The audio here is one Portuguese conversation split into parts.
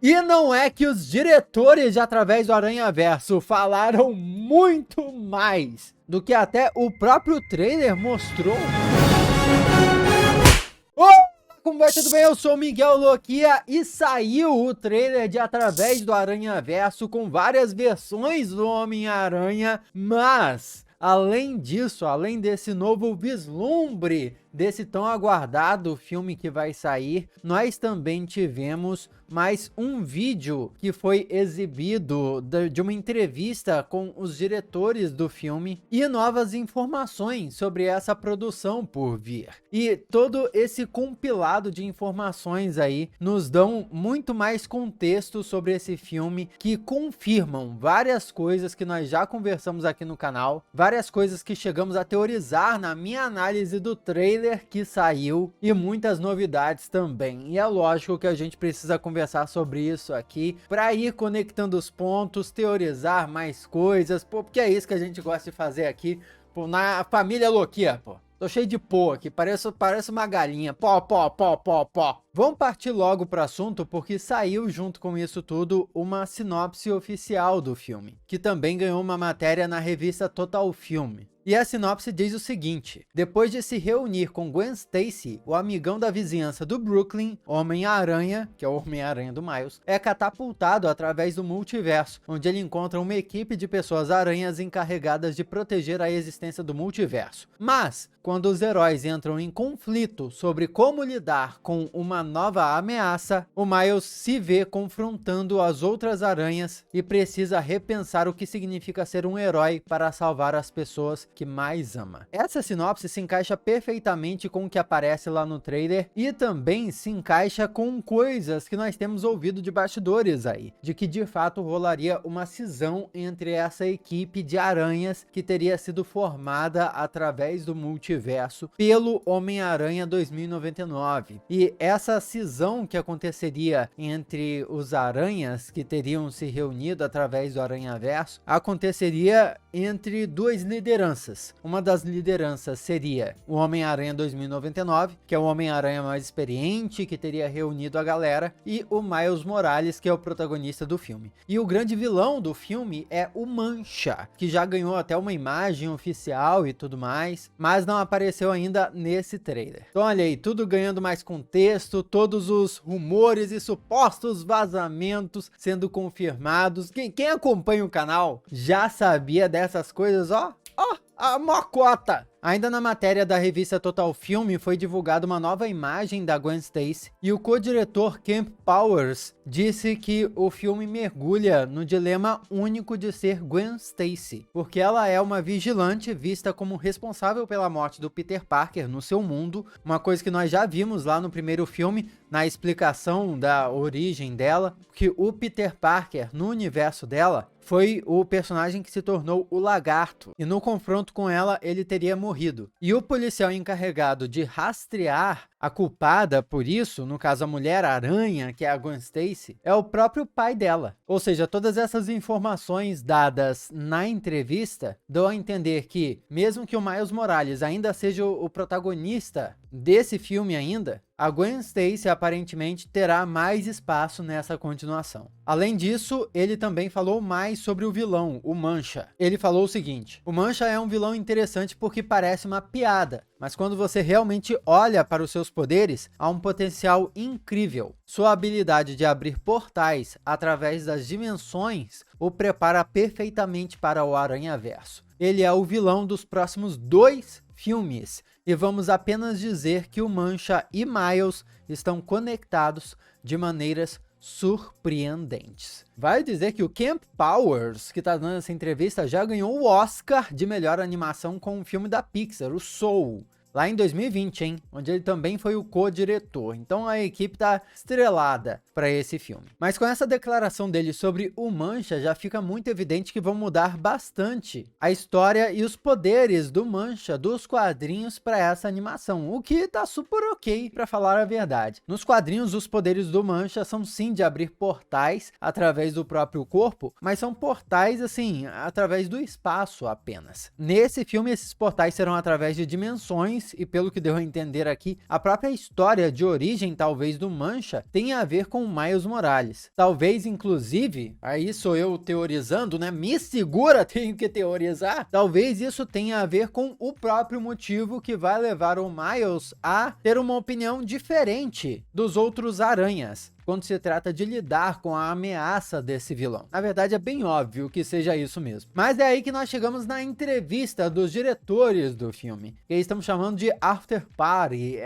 E não é que os diretores de Através do Aranhaverso falaram muito mais do que até o próprio trailer mostrou. Olá, como vai? Tudo bem? Eu sou o Miguel Loquia e saiu o trailer de Através do Aranhaverso com várias versões do Homem-Aranha, mas além disso, além desse novo vislumbre desse tão aguardado filme que vai sair, nós também tivemos mais um vídeo que foi exibido de uma entrevista com os diretores do filme e novas informações sobre essa produção por vir. E todo esse compilado de informações aí nos dão muito mais contexto sobre esse filme, que confirmam várias coisas que nós já conversamos aqui no canal, várias coisas que chegamos a teorizar na minha análise do trailer que saiu e muitas novidades também. E é lógico que a gente precisa conversar sobre isso aqui para ir conectando os pontos, teorizar mais coisas, pô, porque é isso que a gente gosta de fazer aqui, pô, na família Loquia, pô. Tô cheio de pó aqui, parece uma galinha, pó, pó, pó, pó, pó. Vamos partir logo pro assunto, porque saiu junto com isso tudo uma sinopse oficial do filme, que também ganhou uma matéria na revista Total Film. E a sinopse diz o seguinte: depois de se reunir com Gwen Stacy, o amigão da vizinhança do Brooklyn, Homem-Aranha, que é o Homem-Aranha do Miles, é catapultado através do multiverso, onde ele encontra uma equipe de pessoas-aranhas encarregadas de proteger a existência do multiverso. Mas, quando os heróis entram em conflito sobre como lidar com uma nova ameaça, o Miles se vê confrontando as outras aranhas e precisa repensar o que significa ser um herói para salvar as pessoas que mais ama. Essa sinopse se encaixa perfeitamente com o que aparece lá no trailer e também se encaixa com coisas que nós temos ouvido de bastidores aí, de que de fato rolaria uma cisão entre essa equipe de aranhas que teria sido formada através do multiverso pelo Homem-Aranha 2099. E essa cisão que aconteceria entre os aranhas que teriam se reunido através do Aranhaverso aconteceria entre duas lideranças. Uma das lideranças seria o Homem-Aranha 2099, que é o Homem-Aranha mais experiente, que teria reunido a galera, e o Miles Morales, que é o protagonista do filme. E o grande vilão do filme é o Mancha, que já ganhou até uma imagem oficial e tudo mais, mas não apareceu ainda nesse trailer. Então olha aí, tudo ganhando mais contexto, todos os rumores e supostos vazamentos sendo confirmados. Quem acompanha o canal já sabia dessas coisas, ó, a mocota! Ainda na matéria da revista Total Film foi divulgada uma nova imagem da Gwen Stacy e o co-diretor Kemp Powers disse que o filme mergulha no dilema único de ser Gwen Stacy, porque ela é uma vigilante vista como responsável pela morte do Peter Parker no seu mundo, uma coisa que nós já vimos lá no primeiro filme, na explicação da origem dela, que o Peter Parker, no universo dela, foi o personagem que se tornou o Lagarto, e no confronto com ela ele teria morrido. E o policial encarregado de rastrear a culpada por isso, no caso a Mulher-Aranha, que é a Gwen Stacy, é o próprio pai dela. Ou seja, todas essas informações dadas na entrevista dão a entender que, mesmo que o Miles Morales ainda seja o protagonista desse filme ainda, a Gwen Stacy aparentemente terá mais espaço nessa continuação. Além disso, ele também falou mais sobre o vilão, o Mancha. Ele falou o seguinte: o Mancha é um vilão interessante porque parece uma piada, mas quando você realmente olha para os seus poderes, há um potencial incrível. Sua habilidade de abrir portais através das dimensões o prepara perfeitamente para o Aranhaverso. Ele é o vilão dos próximos 2 filmes, e vamos apenas dizer que o Mancha e Miles estão conectados de maneiras surpreendentes. Vale dizer que o Kemp Powers, que está dando essa entrevista, já ganhou o Oscar de melhor animação com um filme da Pixar, o Soul, lá em 2020, hein? Onde ele também foi o co-diretor. Então a equipe tá estrelada para esse filme. Mas com essa declaração dele sobre o Mancha, já fica muito evidente que vão mudar bastante a história e os poderes do Mancha dos quadrinhos para essa animação, o que tá super ok, para falar a verdade. Nos quadrinhos, os poderes do Mancha são sim de abrir portais através do próprio corpo, mas são portais assim, através do espaço apenas. Nesse filme, esses portais serão através de dimensões talvez, e pelo que deu a entender aqui, a própria história de origem, talvez, do Mancha tenha a ver com o Miles Morales. Talvez, inclusive, aí sou eu teorizando, né? Me segura, tenho que teorizar. Talvez isso tenha a ver com o próprio motivo que vai levar o Miles a ter uma opinião diferente dos outros aranhas quando se trata de lidar com a ameaça desse vilão. Na verdade, é bem óbvio que seja isso mesmo. Mas é aí que nós chegamos na entrevista dos diretores do filme, que eles estamos chamando de After Party,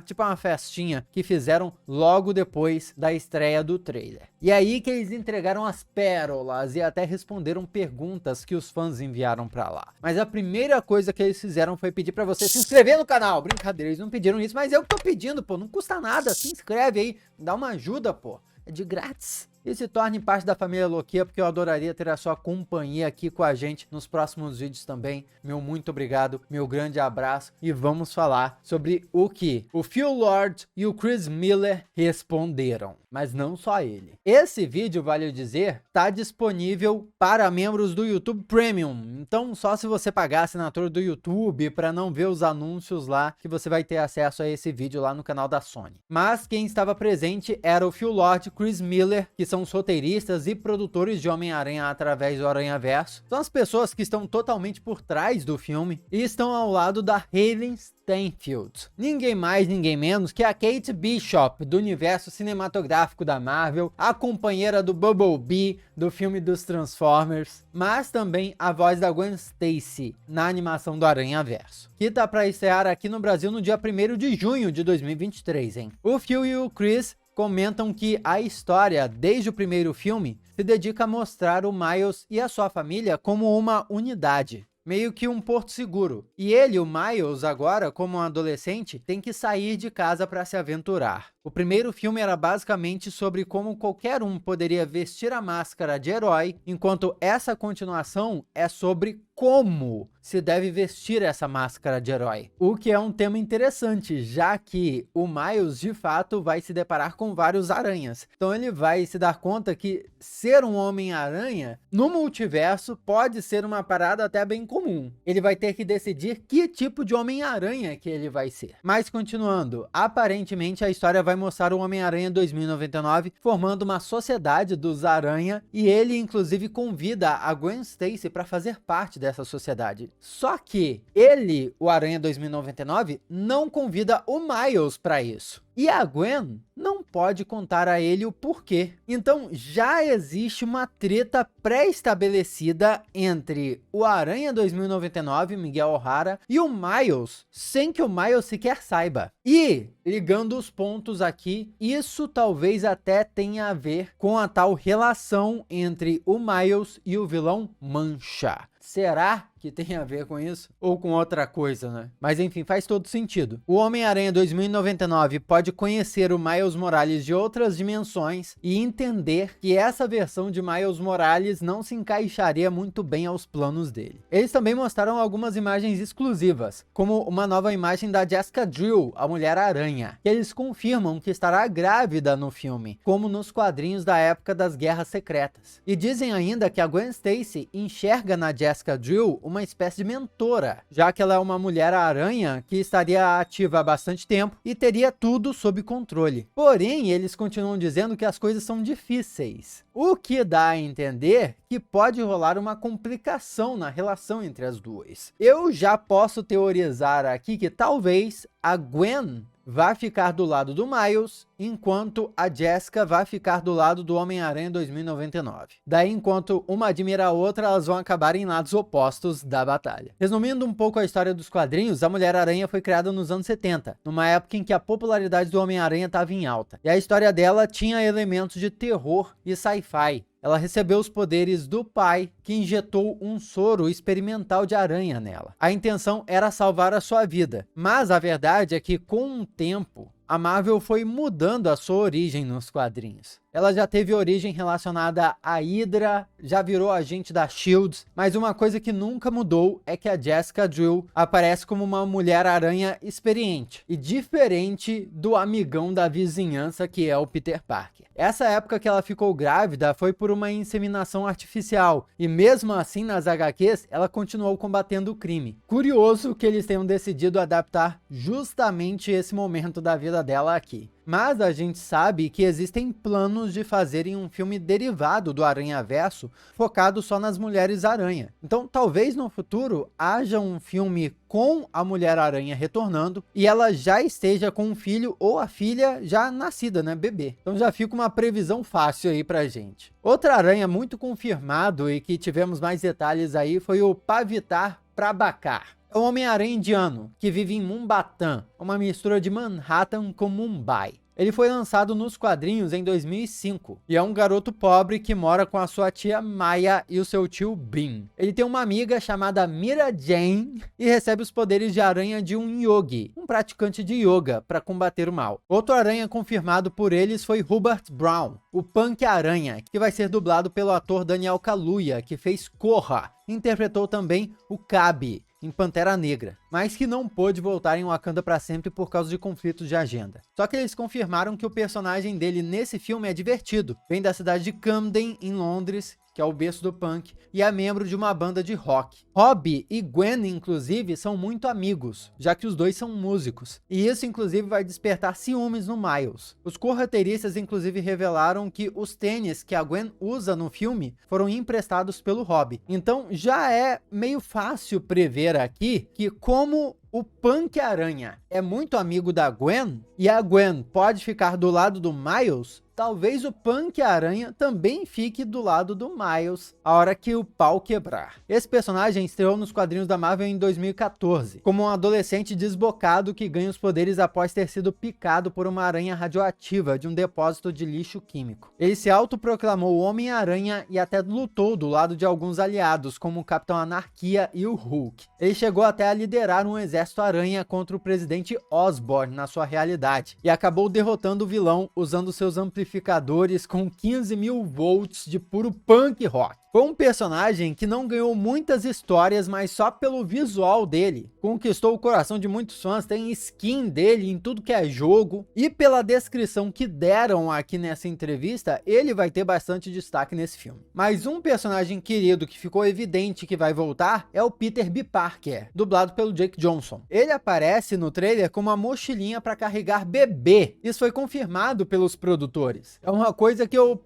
tipo uma festinha que fizeram logo depois da estreia do trailer. E é aí que eles entregaram as pérolas e até responderam perguntas que os fãs enviaram pra lá. Mas a primeira coisa que eles fizeram foi pedir pra você se inscrever no canal. Brincadeira, eles não pediram isso, mas eu que tô pedindo, pô, não custa nada, se inscreve aí, dá uma ajuda, pô, é de grátis. E se torne parte da família Loquia, porque eu adoraria ter a sua companhia aqui com a gente nos próximos vídeos também. Meu muito obrigado, meu grande abraço, e vamos falar sobre o que o Phil Lord e o Chris Miller responderam. Mas não só ele. Esse vídeo, vale dizer, está disponível para membros do YouTube Premium. Então, só se você pagar a assinatura do YouTube para não ver os anúncios lá, que você vai ter acesso a esse vídeo lá no canal da Sony. Mas quem estava presente era o Phil Lord e Chris Miller, que são os roteiristas e produtores de Homem-Aranha através do Aranhaverso. São as pessoas que estão totalmente por trás do filme e estão ao lado da Hailee Steinfeld. Ninguém mais, ninguém menos que a Kate Bishop, do universo cinematográfico da Marvel, a companheira do Bumblebee, do filme dos Transformers, mas também a voz da Gwen Stacy, na animação do Aranhaverso, que tá para estrear aqui no Brasil no dia 1º de junho de 2023, hein? O Phil e o Chris comentam que a história, desde o primeiro filme, se dedica a mostrar o Miles e a sua família como uma unidade, meio que um porto seguro. E ele, o Miles, agora, como um adolescente, tem que sair de casa para se aventurar. O primeiro filme era basicamente sobre como qualquer um poderia vestir a máscara de herói, enquanto essa continuação é sobre como se deve vestir essa máscara de herói. O que é um tema interessante, já que o Miles, de fato, vai se deparar com vários aranhas. Então ele vai se dar conta que ser um Homem-Aranha no multiverso pode ser uma parada até bem comum. Ele vai ter que decidir que tipo de Homem-Aranha que ele vai ser. Mas continuando, aparentemente a história vai mostrar o Homem-Aranha 2099 formando uma sociedade dos Aranha, e ele inclusive convida a Gwen Stacy para fazer parte dessa sociedade. Só que ele, o Aranha 2099, não convida o Miles para isso. E a Gwen não pode contar a ele o porquê. Então já existe uma treta pré-estabelecida entre o Aranha 2099, Miguel O'Hara, e o Miles, sem que o Miles sequer saiba. E, ligando os pontos aqui, isso talvez até tenha a ver com a tal relação entre o Miles e o vilão Mancha. Será que tem a ver com isso? Ou com outra coisa, né? Mas enfim, faz todo sentido. O Homem-Aranha 2099 pode conhecer o Miles Morales de outras dimensões e entender que essa versão de Miles Morales não se encaixaria muito bem aos planos dele. Eles também mostraram algumas imagens exclusivas, como uma nova imagem da Jessica Drill, a Mulher-Aranha, que eles confirmam que estará grávida no filme, como nos quadrinhos da época das Guerras Secretas. E dizem ainda que a Gwen Stacy enxerga na Jessica Drill uma espécie de mentora, já que ela é uma mulher-aranha que estaria ativa há bastante tempo e teria tudo sob controle. Porém, eles continuam dizendo que as coisas são difíceis, o que dá a entender que pode rolar uma complicação na relação entre as duas. Eu já posso teorizar aqui que talvez a Gwen vai ficar do lado do Miles, enquanto a Jessica vai ficar do lado do Homem-Aranha 2099. Daí, enquanto uma admira a outra, elas vão acabar em lados opostos da batalha. Resumindo um pouco a história dos quadrinhos, a Mulher-Aranha foi criada nos anos 70, numa época em que a popularidade do Homem-Aranha estava em alta. E a história dela tinha elementos de terror e sci-fi. Ela recebeu os poderes do pai, que injetou um soro experimental de aranha nela. A intenção era salvar a sua vida, mas a verdade é que com o tempo, a Marvel foi mudando a sua origem nos quadrinhos. Ela já teve origem relacionada à Hydra, já virou agente da SHIELD, mas uma coisa que nunca mudou é que a Jessica Drill aparece como uma Mulher-Aranha experiente e diferente do amigão da vizinhança que é o Peter Parker. Essa época que ela ficou grávida foi por uma inseminação artificial e mesmo assim nas HQs ela continuou combatendo o crime. Curioso que eles tenham decidido adaptar justamente esse momento da vida dela aqui. Mas a gente sabe que existem planos de fazerem um filme derivado do Aranhaverso, focado só nas Mulheres-Aranha. Então talvez no futuro haja um filme com a Mulher-Aranha retornando e ela já esteja com um filho ou a filha já nascida, né, bebê. Então já fica uma previsão fácil aí pra gente. Outra aranha muito confirmado e que tivemos mais detalhes aí foi o Pavitar Prabhakar. É um Homem-Aranha indiano que vive em Mumbattan, uma mistura de Manhattan com Mumbai. Ele foi lançado nos quadrinhos em 2005 e é um garoto pobre que mora com a sua tia Maya e o seu tio Bean. Ele tem uma amiga chamada Mira Jane e recebe os poderes de aranha de um yogi, um praticante de yoga, para combater o mal. Outro aranha confirmado por eles foi Hubert Brown, o Punk Aranha, que vai ser dublado pelo ator Daniel Kaluuya, que fez Korra. Interpretou também o Kabi em Pantera Negra, mas que não pôde voltar em Wakanda para sempre por causa de conflitos de agenda. Só que eles confirmaram que o personagem dele nesse filme é divertido. Vem da cidade de Camden, em Londres, que é o berço do punk, e é membro de uma banda de rock. Robbie e Gwen, inclusive, são muito amigos, já que os dois são músicos. E isso, inclusive, vai despertar ciúmes no Miles. Os correteiristas, inclusive, revelaram que os tênis que a Gwen usa no filme foram emprestados pelo Robbie. Então, já é meio fácil prever aqui que, como o Punk Aranha é muito amigo da Gwen, e a Gwen pode ficar do lado do Miles, talvez o Punk Aranha também fique do lado do Miles a hora que o pau quebrar. Esse personagem estreou nos quadrinhos da Marvel em 2014, como um adolescente desbocado que ganha os poderes após ter sido picado por uma aranha radioativa de um depósito de lixo químico. Ele se autoproclamou Homem-Aranha e até lutou do lado de alguns aliados, como o Capitão Anarquia e o Hulk. Ele chegou até a liderar um exército aranha contra o presidente Osborn na sua realidade, e acabou derrotando o vilão usando seus amplificadores com 15.000 volts de puro punk rock. Foi um personagem que não ganhou muitas histórias, mas só pelo visual dele conquistou o coração de muitos fãs. Tem skin dele em tudo que é jogo, e pela descrição que deram aqui nessa entrevista, ele vai ter bastante destaque nesse filme. Mas um personagem querido que ficou evidente que vai voltar é o Peter B. Parker, dublado pelo Jake Johnson. Ele aparece no trailer com uma mochilinha para carregar bebê. Isso foi confirmado pelos produtores. É uma coisa que eu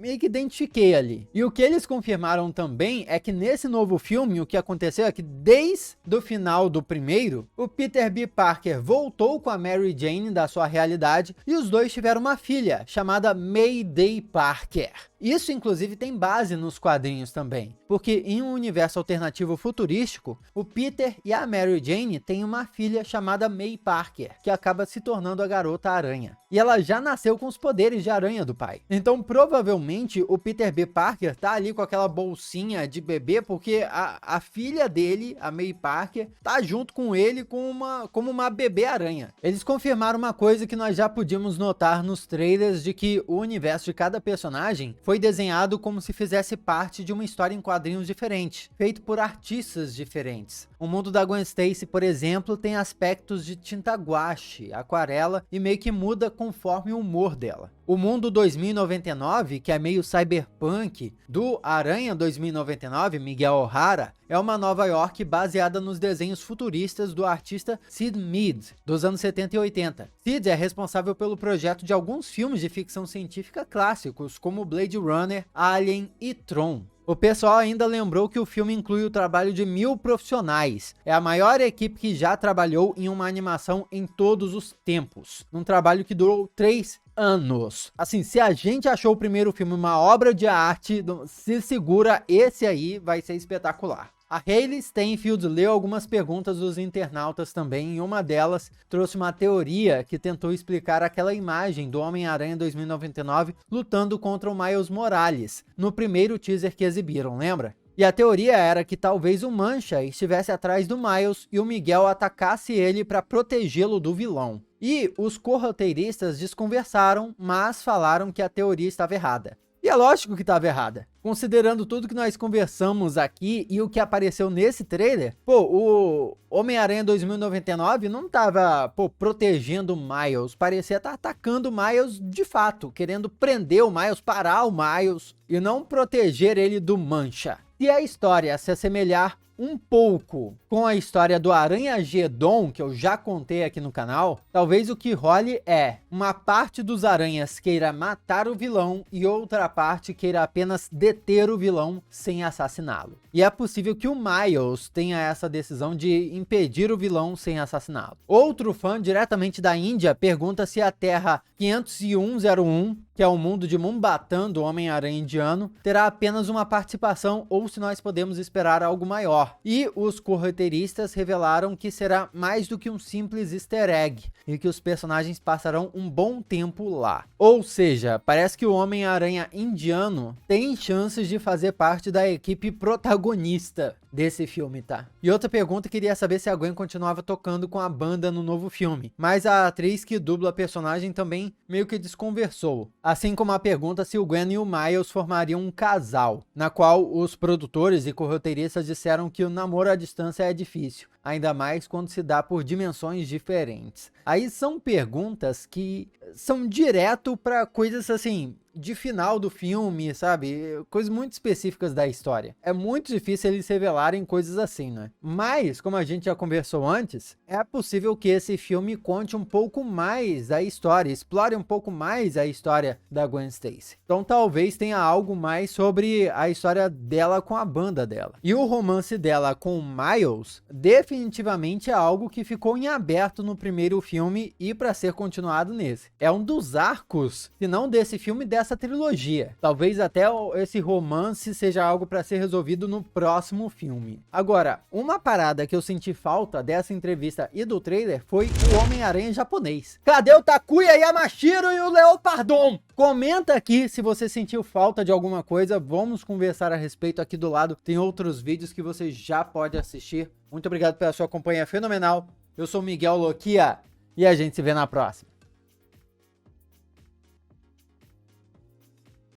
meio que identifiquei ali. E o que eles confirmaram também é que nesse novo filme, o que aconteceu é que desde o final do primeiro, o Peter B. Parker voltou com a Mary Jane da sua realidade e os dois tiveram uma filha chamada Mayday Parker. Isso, inclusive, tem base nos quadrinhos também, porque em um universo alternativo futurístico, o Peter e a Mary Jane têm uma filha chamada May Parker, que acaba se tornando a Garota Aranha. E ela já nasceu com os poderes de aranha do pai. Então, provavelmente, o Peter B. Parker tá ali com aquela bolsinha de bebê, porque a filha dele, a May Parker, tá junto com ele como uma bebê aranha. Eles confirmaram uma coisa que nós já podíamos notar nos trailers, de que o universo de cada personagem foi desenhado como se fizesse parte de uma história em quadrinhos diferente, feito por artistas diferentes. O mundo da Gwen Stacy, por exemplo, tem aspectos de tinta guache, aquarela e meio que muda conforme o humor dela. O mundo 2099, que é meio cyberpunk, do Aranha 2099, Miguel O'Hara, é uma Nova York baseada nos desenhos futuristas do artista Sid Mead, dos anos 70 e 80. Sid é responsável pelo projeto de alguns filmes de ficção científica clássicos, como Blade Runner, Alien e Tron. O pessoal ainda lembrou que o filme inclui o trabalho de 1000 profissionais. É a maior equipe que já trabalhou em uma animação em todos os tempos. Um trabalho que durou 3 anos. Assim, se a gente achou o primeiro filme uma obra de arte, se segura, esse aí vai ser espetacular. A Hailey Steinfeld leu algumas perguntas dos internautas também, e uma delas trouxe uma teoria que tentou explicar aquela imagem do Homem-Aranha 2099 lutando contra o Miles Morales, no primeiro teaser que exibiram, lembra? E a teoria era que talvez o Mancha estivesse atrás do Miles e o Miguel atacasse ele para protegê-lo do vilão. E os corroteiristas desconversaram, mas falaram que a teoria estava errada. E é lógico que estava errada. Considerando tudo que nós conversamos aqui e o que apareceu nesse trailer, o Homem-Aranha 2099 não estava, protegendo o Miles. Parecia estar atacando o Miles de fato, querendo prender o Miles, parar o Miles e não proteger ele do Mancha. Se a história se assemelhar um pouco com a história do Aranha-Geddon, que eu já contei aqui no canal, talvez o que role é uma parte dos aranhas queira matar o vilão e outra parte queira apenas deter o vilão sem assassiná-lo. E é possível que o Miles tenha essa decisão de impedir o vilão sem assassiná-lo. Outro fã diretamente da Índia pergunta se a Terra 50101, que é o mundo de Mumbattan do Homem-Aranha indiano, terá apenas uma participação ou se nós podemos esperar algo maior. E os corroteiristas revelaram que será mais do que um simples easter egg e que os personagens passarão um bom tempo lá. Ou seja, parece que o Homem-Aranha indiano tem chances de fazer parte da equipe protagonista desse filme, tá? E outra pergunta, queria saber se a Gwen continuava tocando com a banda no novo filme, mas a atriz que dubla a personagem também meio que desconversou. Assim como a pergunta se o Gwen e o Miles formariam um casal, na qual os produtores e corroteiristas disseram que o namoro à distância é difícil, ainda mais quando se dá por dimensões diferentes. Aí são perguntas que são direto para coisas assim, de final do filme, sabe? Coisas muito específicas da história. É muito difícil eles revelarem coisas assim, né? Mas, como a gente já conversou antes, é possível que esse filme conte um pouco mais a história, explore um pouco mais a história da Gwen Stacy. Então talvez tenha algo mais sobre a história dela com a banda dela. E o romance dela com o Miles definitivamente é algo que ficou em aberto no primeiro filme e para ser continuado nesse. É um dos arcos, se não desse filme, dessa trilogia. Talvez até esse romance seja algo para ser resolvido no próximo filme. Agora, uma parada que eu senti falta dessa entrevista e do trailer foi o Homem-Aranha japonês. Cadê o Takuya Yamashiro e o Leopardon? Comenta aqui se você sentiu falta de alguma coisa. Vamos conversar a respeito aqui do lado. Tem outros vídeos que você já pode assistir. Muito obrigado pela sua companhia fenomenal. Eu sou Miguel Loquia e a gente se vê na próxima.